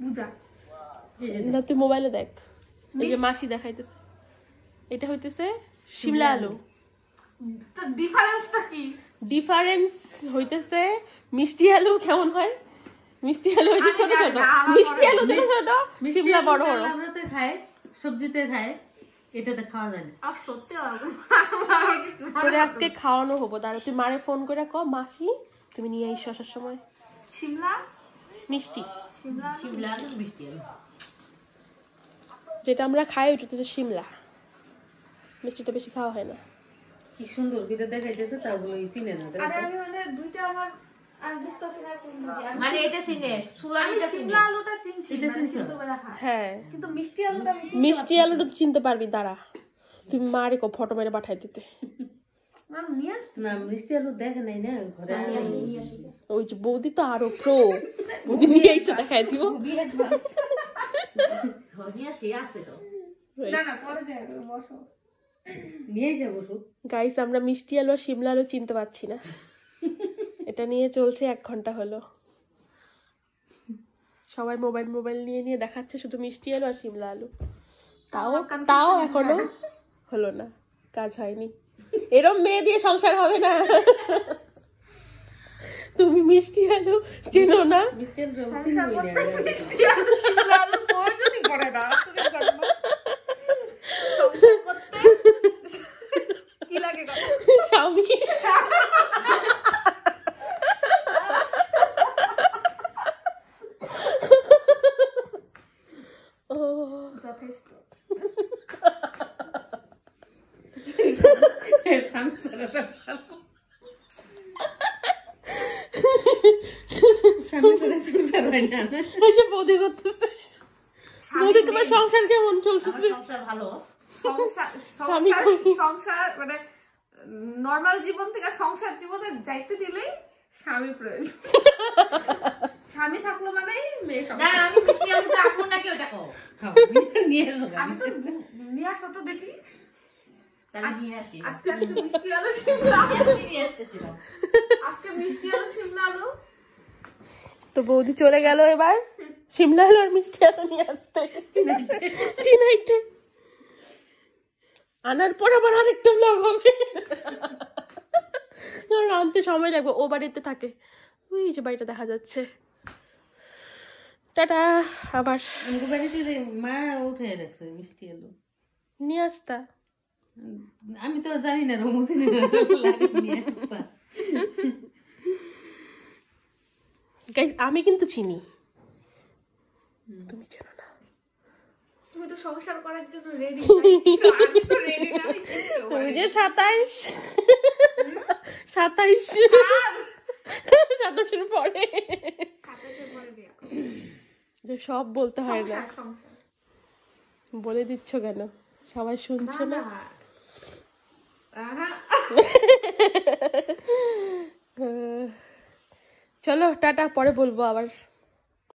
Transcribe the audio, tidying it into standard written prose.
বুঝা না তুই মোবাইলে দেখ, এই যে মাসি দেখাইতেছে, এটা হইতেছে শিমলা আলু। তো ডিফারেন্সটা কি? ডিফারেন্স হইতেছে মিষ্টি আলু কেমন হয়, মিষ্টি আলু হইতে ছোট ছোট, মিষ্টি আলু ছোট ছোট, শিমলা বড় বড়। আমরাতে খাই, সবজিতে খাই, এটাতে খাওয়া যায় না। আর সত্যি তোরে আজকে খাওয়ানো হবো, দাঁড়া তুই মারে ফোন করে ক মাসি তুমি নিয়ে আইসো আসার সময় শিমলা মিষ্টি, শিমলা আলু, মিষ্টি আলু যেটা আমরা খাই ওটা হচ্ছে শিমলা, মিষ্টিটা বেশি খাওয়া হয় না। কি সুন্দর করে দেখাইতেছে, তা বলে চিনে না। আরে আমি মানে দুইটা আমার আর বুঝতেছি না কোন বুঝি। মানে এটা চিনে, সুলানিটা চিনে। শিমলা আলুটা চিনছি, এটা মানে চিনছো? সিদ্ধ করে খায়। হ্যাঁ কিন্তু মিষ্টি আলুটা আমি চিনতে মিষ্টি আলুটা তো চিনতে পারবি, দাঁড়া তুমি মারে কো ফটো মেরে পাঠাই দিতে। না নিয়ে আসতে না, মিষ্টি আলু দেখে নাই না ঘরে। ওই যে বৌদি তো আরো প্রো, বৌদি নিয়ে আইসো দেখাই দিব। ঘরে আসে আছে তো। না না পরে যাই বসো। নিয়ে যাবো শুধু। গাইস আমরা মিষ্টি আলু আর শিমলা আলু চিনতে পারছি না, এটা নিয়ে চলছে 1 ঘন্টা হলো, সবাই মোবাইল মোবাইল নিয়ে নিয়ে দেখাচ্ছে শুধু মিষ্টি আলু আর শিমলা আলু, তাও তাও এখনো হলো না, কাজ হয়নি। এরম মেয়ে দিয়ে সংসার হবে না। তুমি মিষ্টি আলু চেনো না? মিষ্টি আলু চিনবই না। মিষ্টি আলু শিমলা আলু প্রয়োজনই পড়ে না। সংসার করতে কি লাগে কথা? স্বামী ও যথেষ্ট। সংসার হয় না। এই যে বৌদি করতেছে, বৌদি তোমার সংসার কেমন চলতেছে? সংসার ভালো। সংসার মানে নরমাল জীবন থেকে সংসার জীবনে যাইতে দিলেই স্বামী প্রয়োজন। স্বামী থাকলো মানেই মেয়ে না, সংসার। আমি মিষ্টি আলুটা আপন নাকি ওটা খাও। নিয়ে এসো। আমি তো নিয়ে আসো তো দেখি। তাহলে নিয়ে আসি। আজকে মিষ্টি আলু শিমলা আলু। আমি নিয়ে আসতেছিলাম। আজকে মিষ্টি আলু শিমলা আলু। তো বৌদি চলে গেল এবার শিমলা আলু আর মিষ্টি আলু নিয়ে আসতে চিনাইতে, আনার পর আবার আরেকটা ব্লগ হবে, কারণ আনতে সময় লাগবে, ও বাড়িতে থাকে, ওই যে বাড়িটা দেখা যাচ্ছে। টাটা, আবার আমাকে বাড়িতে মা উঠে রাখছে মিষ্টি আলু। নিয়ে আসতা। আমি তো জানি না রমু চিনি না, নিয়ে আসতা। গাইস আমি কিন্তু চিনি, তুমি চেনো না। তুমি তো সংসার করার জন্য রেডি। আমি তো রেডি না। তুমি যে 27 27 পরে যে সব বলতে হয় না, বলে দিচ্ছ কেন? সবাই শুনছে না। চলো টাটা, পরে বলবো আবার।